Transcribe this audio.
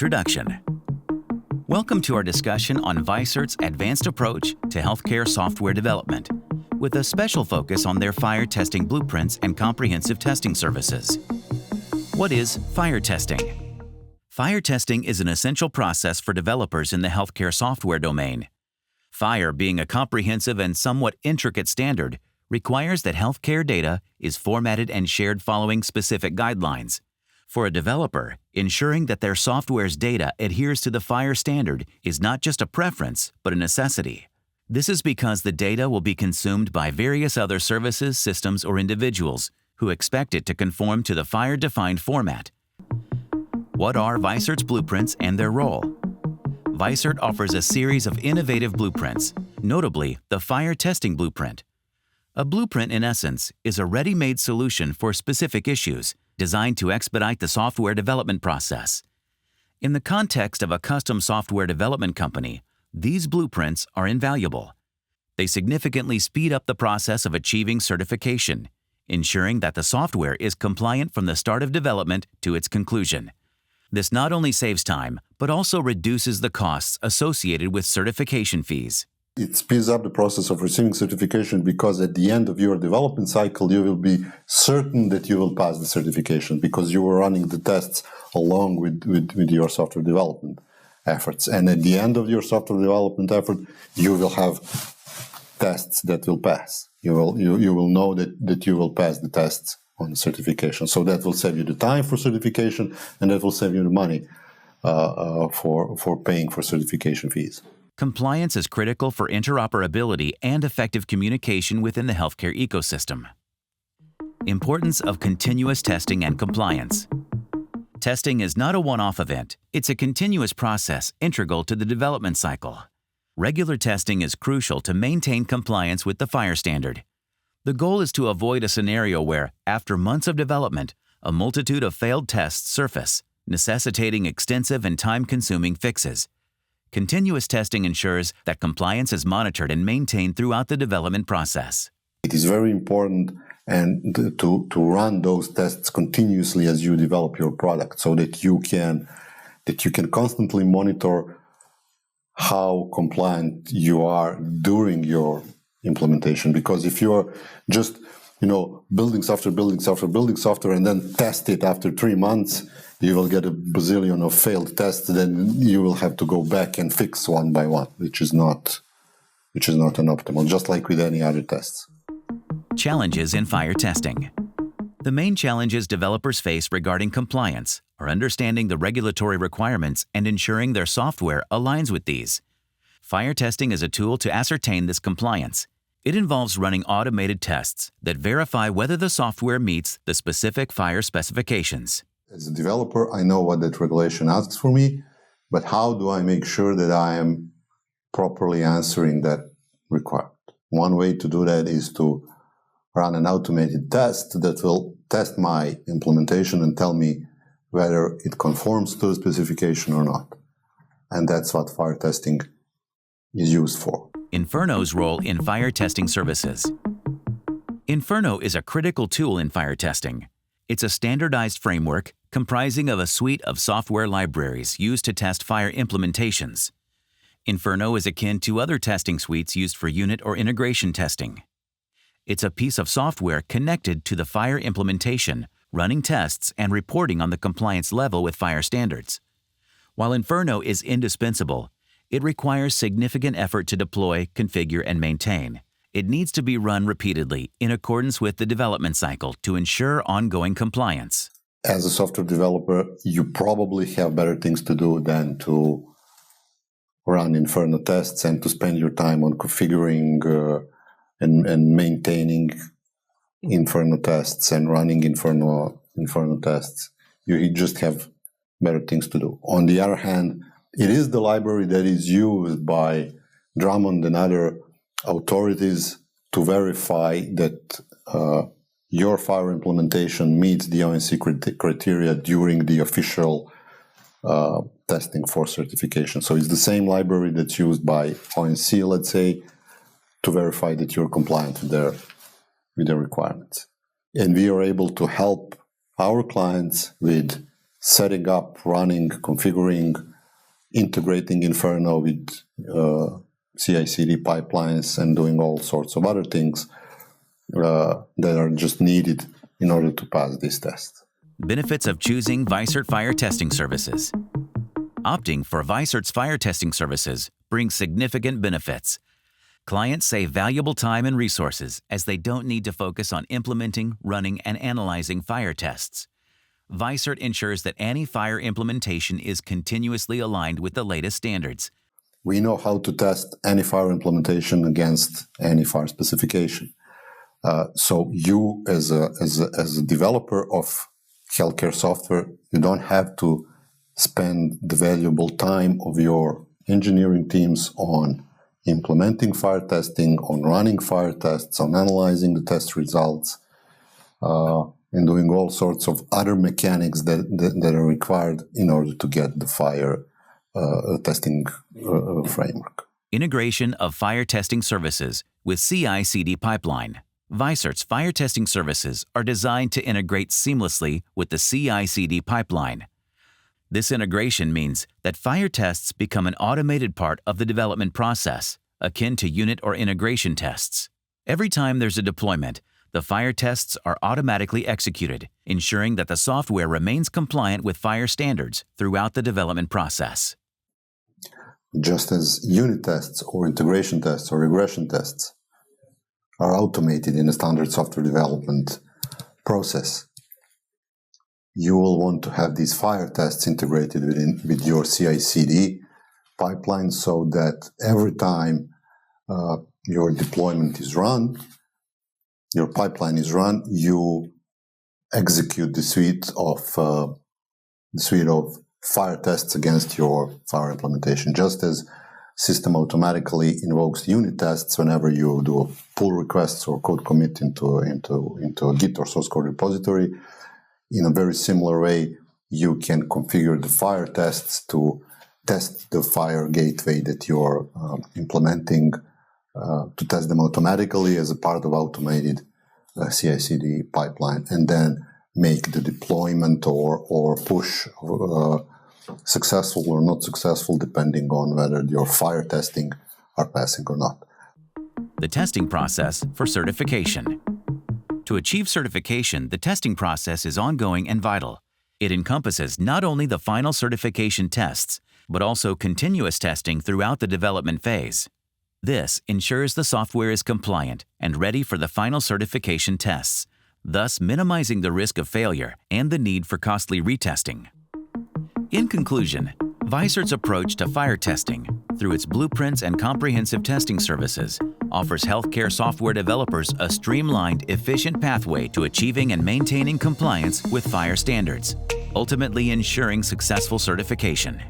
Introduction. Welcome to our discussion on FHIR's advanced approach to healthcare software development, with a special focus on their FHIR testing blueprints and comprehensive testing services. What is FHIR testing? FHIR testing is an essential process for developers in the healthcare software domain. FHIR, being a comprehensive and somewhat intricate standard, requires that healthcare data is formatted and shared following specific guidelines. For a developer, ensuring that their software's data adheres to the FHIR standard is not just a preference, but a necessity. This is because the data will be consumed by various other services, systems, or individuals who expect it to conform to the FHIR-defined format. What are FHIR's blueprints and their role? FHIR offers a series of innovative blueprints, notably the FHIR testing blueprint. A blueprint, in essence, is a ready-made solution for specific issues designed to expedite the software development process. In the context of a custom software development company, these blueprints are invaluable. They significantly speed up the process of achieving certification, ensuring that the software is compliant from the start of development to its conclusion. This not only saves time, but also reduces the costs associated with certification fees. It speeds up the process of receiving certification because at the end of your development cycle, you will be certain that you will pass the certification because you were running the tests along with your software development efforts. And at the end of your software development effort, you will have tests that will pass. You will know that you will pass the tests on certification. So that will save you the time for certification, and that will save you the money for paying for certification fees. Compliance is critical for interoperability and effective communication within the healthcare ecosystem. Importance of continuous testing and compliance. Testing is not a one-off event. It's a continuous process integral to the development cycle. Regular testing is crucial to maintain compliance with the FHIR standard. The goal is to avoid a scenario where, after months of development, a multitude of failed tests surface, necessitating extensive and time-consuming fixes. Continuous testing ensures that compliance is monitored and maintained throughout the development process. It is very important to run those tests continuously as you develop your product so that you can constantly monitor how compliant you are during your implementation. Because if you're just building software and then test it after 3 months, you will get a bazillion of failed tests, then you will have to go back and fix one by one, which is not an optimal, just like with any other tests. Challenges in FHIR testing. The main challenges developers face regarding compliance are understanding the regulatory requirements and ensuring their software aligns with these. FHIR testing is a tool to ascertain this compliance. It involves running automated tests that verify whether the software meets the specific FHIR specifications. As a developer, I know what that regulation asks for me, but how do I make sure that I am properly answering that requirement? One way to do that is to run an automated test that will test my implementation and tell me whether it conforms to the specification or not. And that's what FHIR testing is used for. Inferno's role in FHIR testing services. Inferno is a critical tool in FHIR testing. It's a standardized framework comprising of a suite of software libraries used to test FHIR implementations. Inferno is akin to other testing suites used for unit or integration testing. It's a piece of software connected to the FHIR implementation, running tests and reporting on the compliance level with FHIR standards. While Inferno is indispensable, it requires significant effort to deploy, configure, and maintain. It needs to be run repeatedly in accordance with the development cycle to ensure ongoing compliance. As a software developer, you probably have better things to do than to run Inferno tests and to spend your time on configuring and maintaining Inferno tests and running Inferno tests. You just have better things to do. On the other hand, it is the library that is used by Drummond and other authorities to verify that your FHIR implementation meets the ONC criteria during the official testing for certification. So it's the same library that's used by ONC, let's say, to verify that you're compliant with their requirements. And we are able to help our clients with setting up, running, configuring, integrating Inferno with CI/CD pipelines and doing all sorts of other things that are just needed in order to pass this test. Benefits of choosing VICERT Fire Testing Services. Opting for VICERT's fire testing services brings significant benefits. Clients save valuable time and resources as they don't need to focus on implementing, running, and analyzing fire tests. VICERT ensures that any fire implementation is continuously aligned with the latest standards. We know how to test any fire implementation against any fire specification. So you, as a developer of healthcare software, you don't have to spend the valuable time of your engineering teams on implementing fire testing, on running fire tests, on analyzing the test results, and doing all sorts of other mechanics that are required in order to get the fire testing framework. Integration of fire testing services with CI/CD pipeline. VICERT's fire testing services are designed to integrate seamlessly with the CI/CD pipeline. This integration means that fire tests become an automated part of the development process, akin to unit or integration tests. Every time there's a deployment, the fire tests are automatically executed, ensuring that the software remains compliant with fire standards throughout the development process. Just as unit tests or integration tests or regression tests are automated in a standard software development process, you will want to have these fire tests integrated with your CI/CD pipeline so that every time your deployment is run, your pipeline is run, you execute the suite of fire tests against your fire implementation, just as system automatically invokes unit tests whenever you do a pull requests or code commit into a Git or source code repository. In a very similar way, you can configure the fire tests to test the fire gateway that you're implementing, to test them automatically as a part of automated CI/CD pipeline, and then make the deployment or push successful or not successful, depending on whether your fire testing are passing or not. The testing process for certification. To achieve certification, the testing process is ongoing and vital. It encompasses not only the final certification tests, but also continuous testing throughout the development phase. This ensures the software is compliant and ready for the final certification tests, thus minimizing the risk of failure and the need for costly retesting. In conclusion, VICERT's approach to fire testing, through its blueprints and comprehensive testing services, offers healthcare software developers a streamlined, efficient pathway to achieving and maintaining compliance with fire standards, ultimately ensuring successful certification.